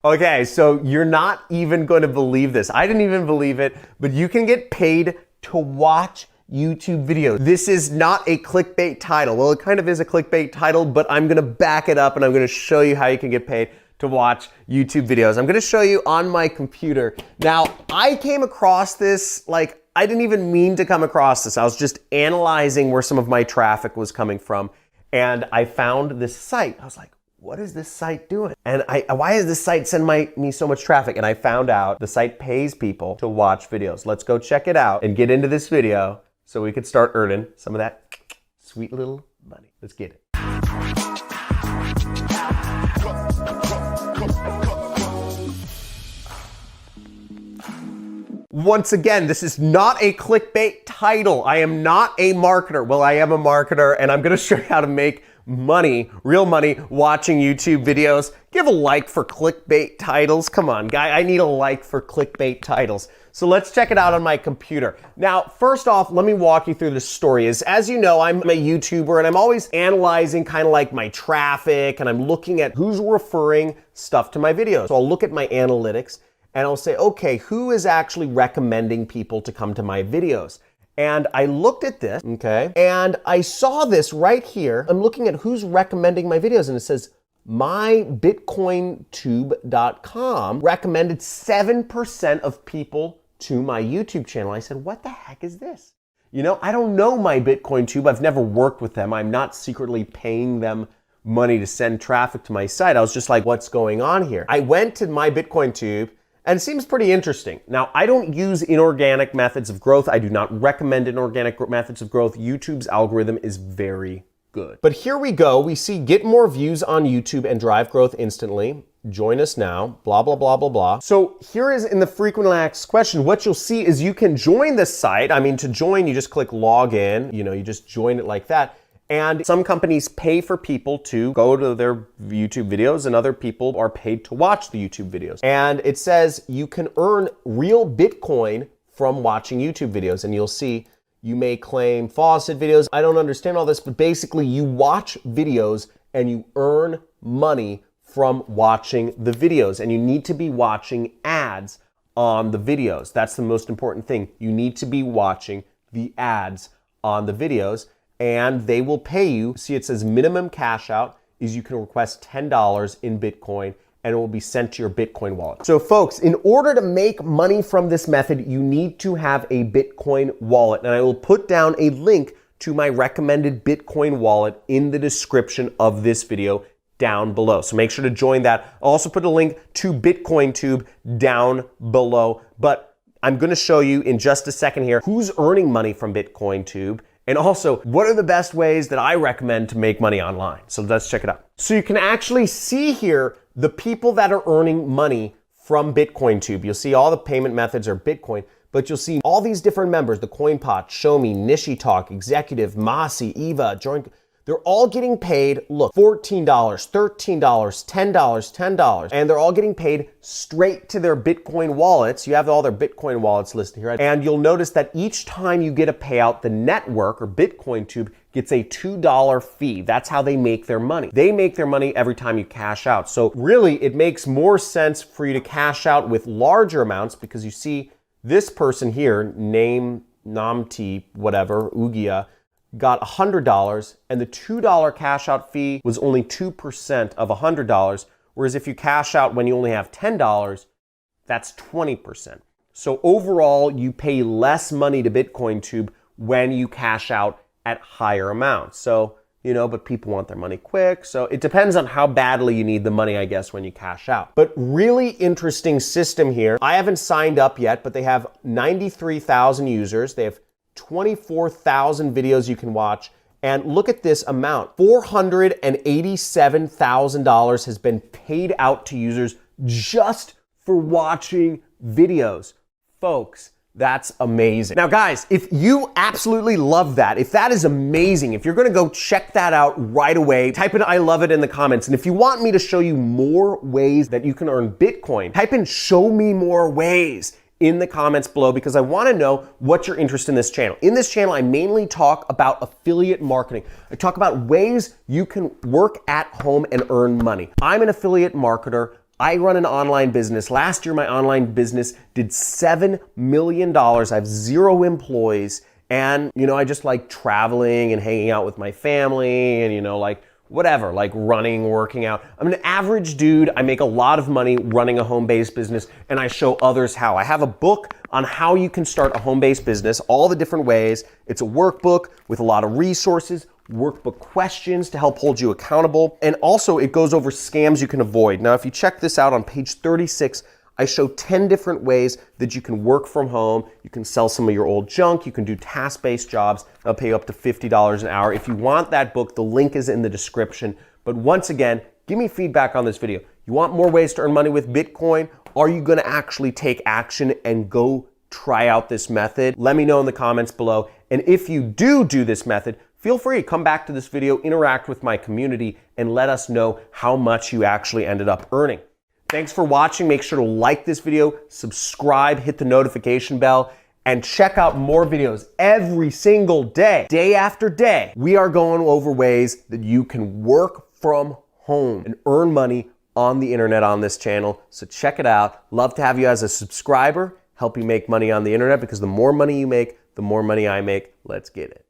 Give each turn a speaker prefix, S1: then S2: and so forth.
S1: Okay, so you're not even going to believe this. I didn't even believe it, but you can get paid to watch YouTube videos. This is not a clickbait title. Well, it kind of is a clickbait title, but I'm gonna back it up and I'm gonna show you how you can get paid to watch YouTube videos. I'm gonna show you on my computer. Now, I came across this, like, I didn't even mean to come across this. I was just analyzing where some of my traffic was coming from, and I found this site. I was like, what is this site doing? And why is this site sending me so much traffic? And I found out the site pays people to watch videos. Let's go check it out and get into this video so we could start earning some of that sweet little money. Let's get it. Once again, this is not a clickbait title. I am not a marketer. Well, I am a marketer, and I'm gonna show you how to make money, real money, watching YouTube videos. Give a like for clickbait titles. Come on, guy, I need a like for clickbait titles. So let's check it out on my computer. Now, first off, let me walk you through the story. As you know, I'm a YouTuber and I'm always analyzing kind of like my traffic, and I'm looking at who's referring stuff to my videos. So I'll look at my analytics and I'll say, okay, who is actually recommending people to come to my videos? And I looked at this, okay, and I saw this right here. I'm looking at who's recommending my videos, and it says mybitcointube.com recommended 7% of people to my YouTube channel. I said, what the heck is this? You know, I don't know MyBitcoinTube. I've never worked with them. I'm not secretly paying them money to send traffic to my site. I was just like, what's going on here? I went to MyBitcoinTube, and it seems pretty interesting. Now, I don't use inorganic methods of growth. I do not recommend inorganic methods of growth. YouTube's algorithm is very good. But here we go. We see get more views on YouTube and drive growth instantly. Join us now, blah, blah, blah, blah, blah. So here is in the frequently asked question, what you'll see is you can join this site. I mean, to join, you just click log in, you know, you just join it like that. And some companies pay for people to go to their YouTube videos, and other people are paid to watch the YouTube videos. And it says you can earn real Bitcoin from watching YouTube videos. And you'll see you may claim faucet videos. I don't understand all this, but basically you watch videos and you earn money from watching the videos. And you need to be watching ads on the videos. That's the most important thing. You need to be watching the ads on the videos, and they will pay you. See, it says minimum cash out is you can request $10 in Bitcoin, and it will be sent to your Bitcoin wallet. So folks, in order to make money from this method, you need to have a Bitcoin wallet. And I will put down a link to my recommended Bitcoin wallet in the description of this video down below. So make sure to join that. I'll also put a link to BitcoinTube down below. But I'm gonna show you in just a second here who's earning money from BitcoinTube, and also, what are the best ways that I recommend to make money online? So let's check it out. So you can actually see here the people that are earning money from BitcoinTube. You'll see all the payment methods are Bitcoin, but you'll see all these different members, the CoinPot, Shomi, NishiTalk, Executive, Masi, Eva, Join. They're all getting paid, look, $14, $13, $10, $10, and they're all getting paid straight to their Bitcoin wallets. You have all their Bitcoin wallets listed here. And you'll notice that each time you get a payout, the network or BitcoinTube gets a $2 fee. That's how they make their money. They make their money every time you cash out. So really, it makes more sense for you to cash out with larger amounts, because you see this person here, name Namti, whatever, Ugia, got $100, and the $2 cash out fee was only 2% of $100, whereas if you cash out when you only have $10, that's 20%. So overall, you pay less money to BitcoinTube when you cash out at higher amounts. So, you know, but people want their money quick, so it depends on how badly you need the money, I guess, when you cash out. But really interesting system here. I haven't signed up yet, but they have 93,000 users. They have 24,000 videos you can watch. And look at this amount. $487,000 has been paid out to users just for watching videos. Folks, that's amazing. Now guys, if you absolutely love that, if that is amazing, if you're gonna go check that out right away, type in I love it in the comments. And if you want me to show you more ways that you can earn Bitcoin, type in show me more ways in the comments below, because I want to know what your interest in this channel. In this channel, I mainly talk about affiliate marketing. I talk about ways you can work at home and earn money. I'm an affiliate marketer. I run an online business. Last year, my online business did $7 million. I have 0 employees. And, I just like traveling and hanging out with my family and, like whatever, like running, working out. I'm an average dude. I make a lot of money running a home-based business, and I show others how. I have a book on how you can start a home-based business, all the different ways. It's a workbook with a lot of resources, workbook questions to help hold you accountable. And also it goes over scams you can avoid. Now, if you check this out on page 36, I show 10 different ways that you can work from home. You can sell some of your old junk. You can do task-based jobs. I'll pay you up to $50 an hour. If you want that book, the link is in the description. But once again, give me feedback on this video. You want more ways to earn money with Bitcoin? Are you gonna actually take action and go try out this method? Let me know in the comments below. And if you do this method, feel free to come back to this video, interact with my community, and let us know how much you actually ended up earning. Thanks for watching. Make sure to like this video, subscribe, hit the notification bell, and check out more videos every single day, day after day. We are going over ways that you can work from home and earn money on the internet on this channel. So check it out. Love to have you as a subscriber, help you make money on the internet, because the more money you make, the more money I make. Let's get it.